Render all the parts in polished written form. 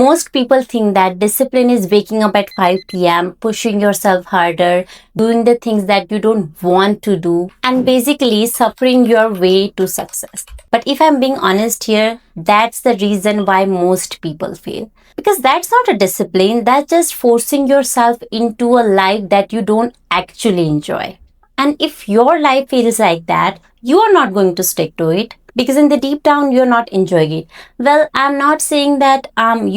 Most people think that discipline is waking up at 5 p.m., pushing yourself harder, doing the things that you don't want to do, and basically suffering your way to success. But if I'm being honest here, that's the reason why most people fail. Because that's not a discipline, that's just forcing yourself into a life that you don't actually enjoy. And if your life feels like that, you are not going to stick to it because in the deep down you're not enjoying it. Well, I'm not saying that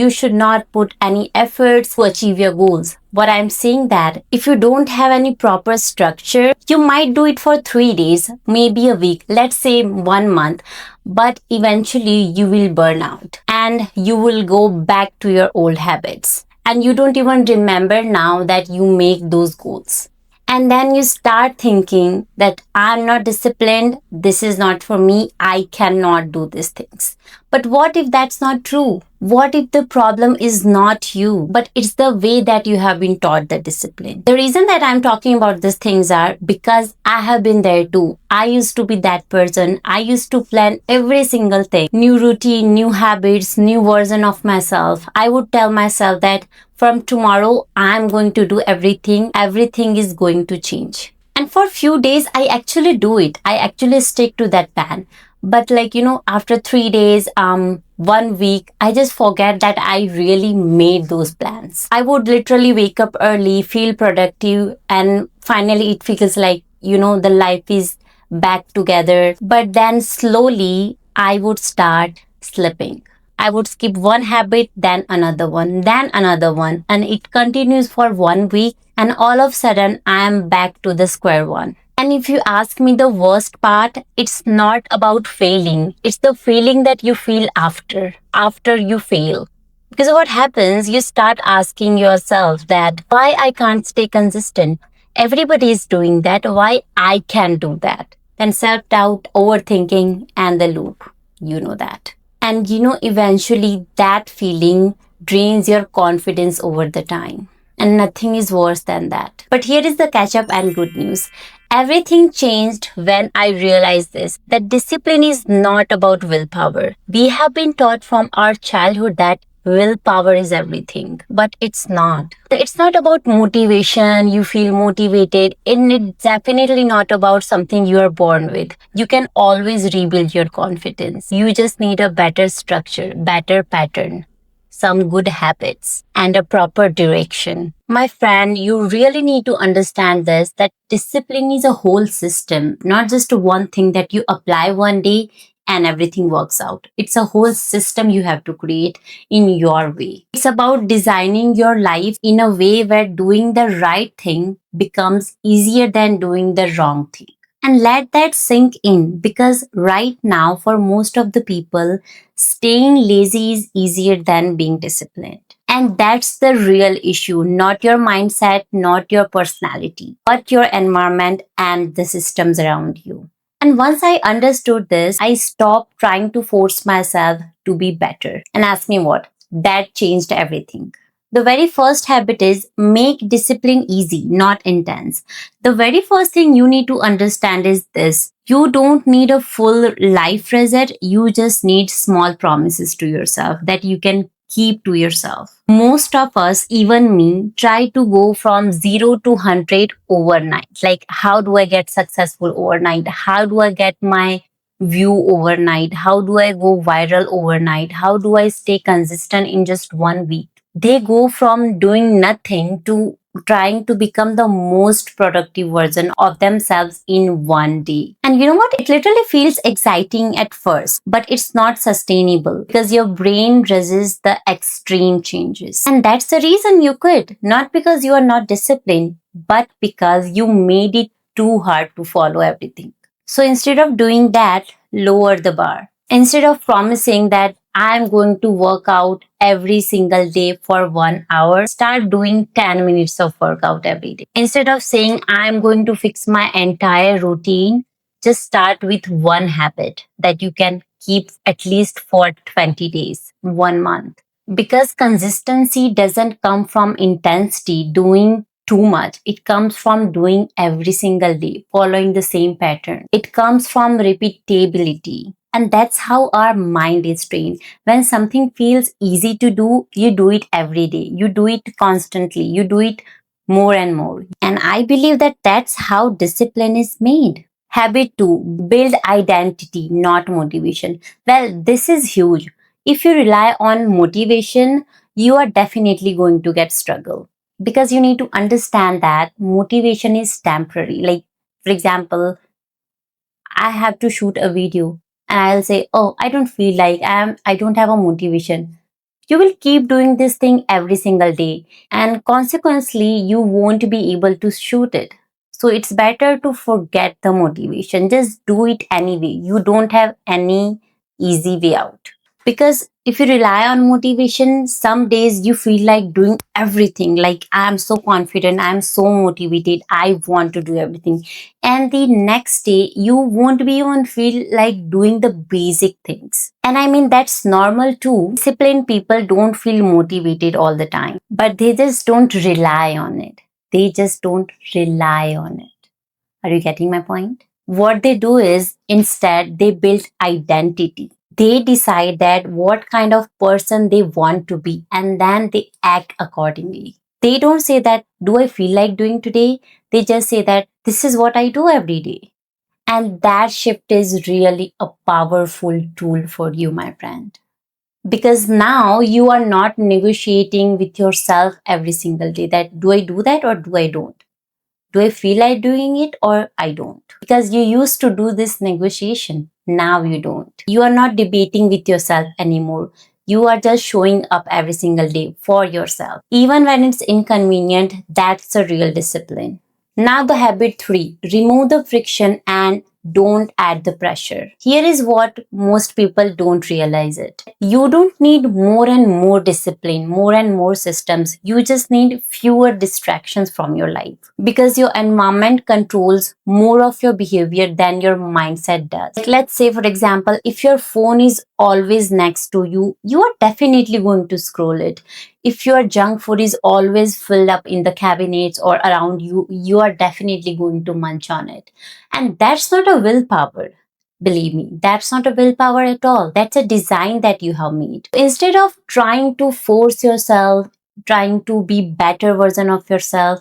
you should not put any efforts to achieve your goals. What I'm saying that if you don't have any proper structure, you might do it for 3 days, maybe a week, let's say 1 month, but eventually you will burn out and you will go back to your old habits. And you don't even remember now that you make those goals. And then you start thinking that I'm not disciplined, this is not for me, I cannot do these things. But what if that's not true? What if the problem is not you, but it's the way that you have been taught the discipline? The reason that I'm talking about these things are because I have been there too. I used to be that person. I used to plan every single thing. New routine, new habits, new version of myself. I would tell myself that from tomorrow, I'm going to do everything. Everything is going to change. And for a few days, I actually do it. I actually stick to that plan. But after 3 days, 1 week, I just forget that I really made those plans. I would literally wake up early, feel productive, and finally it feels like, the life is back together. But then slowly, I would start slipping. I would skip one habit, then another one, and it continues for 1 week, and all of a sudden, I am back to the square one. And if you ask me the worst part, it's not about failing. It's the feeling that you feel after you fail. Because what happens, you start asking yourself that why I can't stay consistent. Everybody is doing that. Why I can't do that? Then self-doubt, overthinking, and the loop. You know that. And eventually that feeling drains your confidence over the time. And nothing is worse than that. But here is the catch up and good news. Everything changed when I realized this, that discipline is not about willpower. We have been taught from our childhood that willpower is everything, but it's not. It's not about motivation, you feel motivated, and it's definitely not about something you are born with. You can always rebuild your confidence. You just need a better structure, better pattern, some good habits, and a proper direction. My friend, you really need to understand this, that discipline is a whole system, not just one thing that you apply one day and everything works out. It's a whole system you have to create in your way. It's about designing your life in a way where doing the right thing becomes easier than doing the wrong thing. And let that sink in, because right now, for most of the people, staying lazy is easier than being disciplined. And that's the real issue, not your mindset, not your personality, but your environment and the systems around you. And once I understood this, I stopped trying to force myself to be better. And ask me what? That changed everything. The very first habit is make discipline easy, not intense. The very first thing you need to understand is this. You don't need a full life reset. You just need small promises to yourself that you can keep to yourself. Most of us, even me, try to go from 0 to 100 overnight. Like, how do I get successful overnight? How do I get my view overnight? How do I go viral overnight? How do I stay consistent in just 1 week? They go from doing nothing to trying to become the most productive version of themselves in one day. And you know what? It literally feels exciting at first, but it's not sustainable because your brain resists the extreme changes. And that's the reason you quit. Not because you are not disciplined, but because you made it too hard to follow everything. So instead of doing that, lower the bar. Instead of promising that I'm going to work out every single day for 1 hour, start doing 10 minutes of workout every day. Instead of saying I'm going to fix my entire routine, just start with one habit that you can keep at least for 20 days, 1 month. Because consistency doesn't come from intensity, doing too much. It comes from doing every single day, following the same pattern. It comes from repeatability. And that's how our mind is trained. When something feels easy to do, you do it every day. You do it constantly. You do it more and more. And I believe that that's how discipline is made. Habit 2, build identity, not motivation. Well, this is huge. If you rely on motivation, you are definitely going to get struggle because you need to understand that motivation is temporary. Like, for example, I have to shoot a video and I'll say, "Oh, I don't feel like I don't have a motivation." You will keep doing this thing every single day, and consequently, you won't be able to shoot it. So it's better to forget the motivation. Just do it anyway. You don't have any easy way out. Because if you rely on motivation, some days you feel like doing everything. Like, I'm so confident, I'm so motivated, I want to do everything. And the next day, you won't be even feel like doing the basic things. And I mean, that's normal too. Disciplined people don't feel motivated all the time, but they just don't rely on it. They just don't rely on it. Are you getting my point? What they do is instead they build identity. They decide that what kind of person they want to be and then they act accordingly. They don't say that, do I feel like doing today? They just say that this is what I do every day. And that shift is really a powerful tool for you, my friend. Because now you are not negotiating with yourself every single day that do I do that or do I don't? Do I feel like doing it or I don't? Because you used to do this negotiation. Now you don't. You are not debating with yourself anymore. You are just showing up every single day for yourself. Even when it's inconvenient, that's a real discipline. Now the habit 3, remove the friction and don't add the pressure. Here is what most people don't realize it. You don't need more and more discipline, more and more systems. You just need fewer distractions from your life because your environment controls more of your behavior than your mindset does. Like, let's say, for example, if your phone is always next to you, you are definitely going to scroll it. If your junk food is always filled up in the cabinets or around you, you are definitely going to munch on it. And that's not a willpower. Believe me, that's not a willpower at all. That's a design that you have made. Instead of trying to force yourself, trying to be better version of yourself,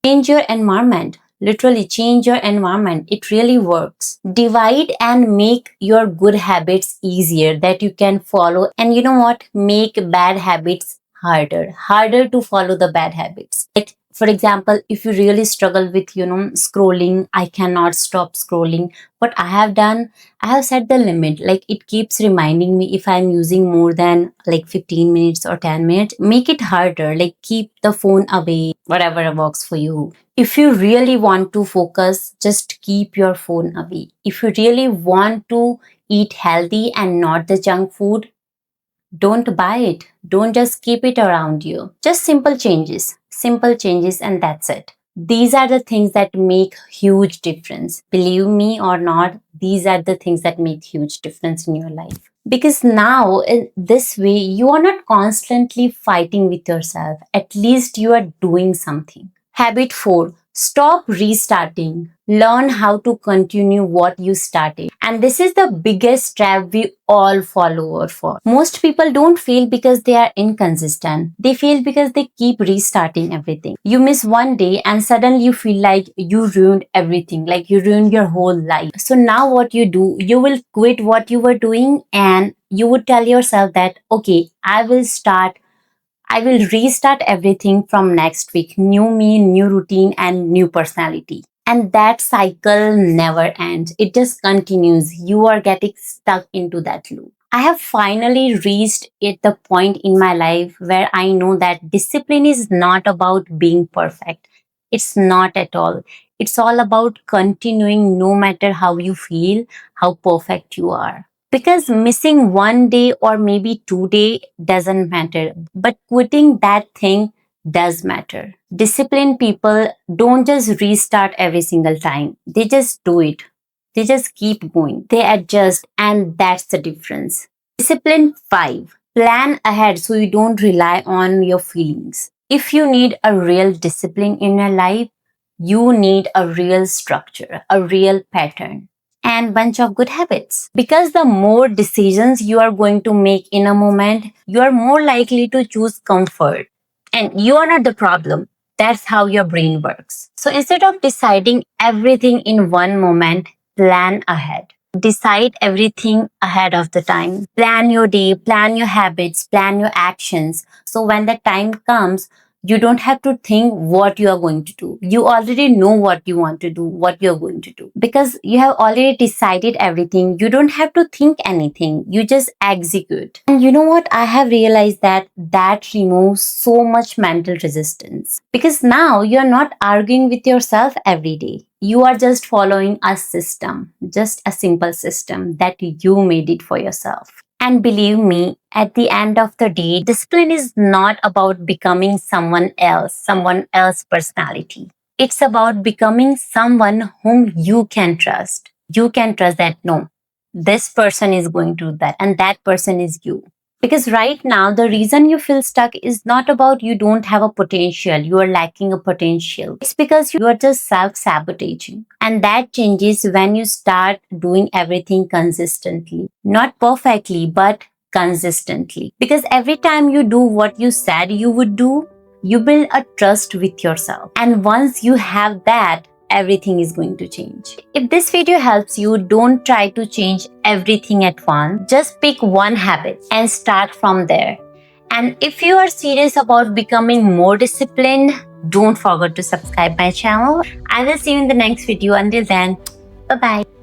change your environment. Literally change your environment. It really works. Divide and make your good habits easier that you can follow. And you know what? Make bad habits harder. Harder to follow the bad habits. Like, for example, if you really struggle with, scrolling, I cannot stop scrolling. What I have done, I have set the limit. Like, it keeps reminding me if I'm using more than like 15 minutes or 10 minutes. Make it harder. Like, keep the phone away, whatever works for you. If you really want to focus, just keep your phone away. If you really want to eat healthy and not the junk food, don't buy it. Don't just keep it around you. Just simple changes, and that's it. These are the things that make huge difference. Believe me or not, these are the things that make huge difference in your life. Because now in this way, you are not constantly fighting with yourself. At least you are doing something. Habit 4. Stop restarting. Learn how to continue what you started. And this is the biggest trap we all fall over for. Most people don't fail because they are inconsistent. They fail because they keep restarting everything. You miss one day and suddenly you feel like you ruined everything, like you ruined your whole life. So now what you do, you will quit what you were doing and you would tell yourself that, okay, I will restart everything from next week. New me, new routine, and new personality. And that cycle never ends. It just continues. You are getting stuck into that loop. I have finally reached at the point in my life where I know that discipline is not about being perfect. It's not at all. It's all about continuing no matter how you feel, how perfect you are. Because missing one day or maybe 2 days doesn't matter, but quitting that thing does matter. Disciplined people don't just restart every single time. They just do it. They just keep going. They adjust, and that's the difference. Discipline 5. Plan ahead so you don't rely on your feelings. If you need a real discipline in your life, you need a real structure, a real pattern. and bunch of good habits. Because the more decisions you are going to make in a moment, you are more likely to choose comfort. And you are not the problem. That's how your brain works. So instead of deciding everything in one moment, plan ahead. Decide everything ahead of the time. Plan your day, plan your habits, plan your actions. So when the time comes, you don't have to think what you are going to do. You already know what you want to do, what you're going to do. Because you have already decided everything, you don't have to think anything. You just execute. And you know what? I have realized that removes so much mental resistance. Because now you're not arguing with yourself every day. You are just following a system, just a simple system that you made it for yourself. And believe me, at the end of the day, discipline is not about becoming someone else's personality. It's about becoming someone whom you can trust. You can trust that no, this person is going to do that and that person is you. Because right now, the reason you feel stuck is not about you don't have a potential, you are lacking a potential. It's because you are just self sabotaging. And that changes when you start doing everything consistently. Not perfectly, but consistently. Because every time you do what you said you would do, you build a trust with yourself. And once you have that, everything is going to change. If this video helps you, don't try to change everything at once. Just pick one habit and start from there. And if you are serious about becoming more disciplined, don't forget to subscribe my channel. I will see you in the next video. Until then, bye bye.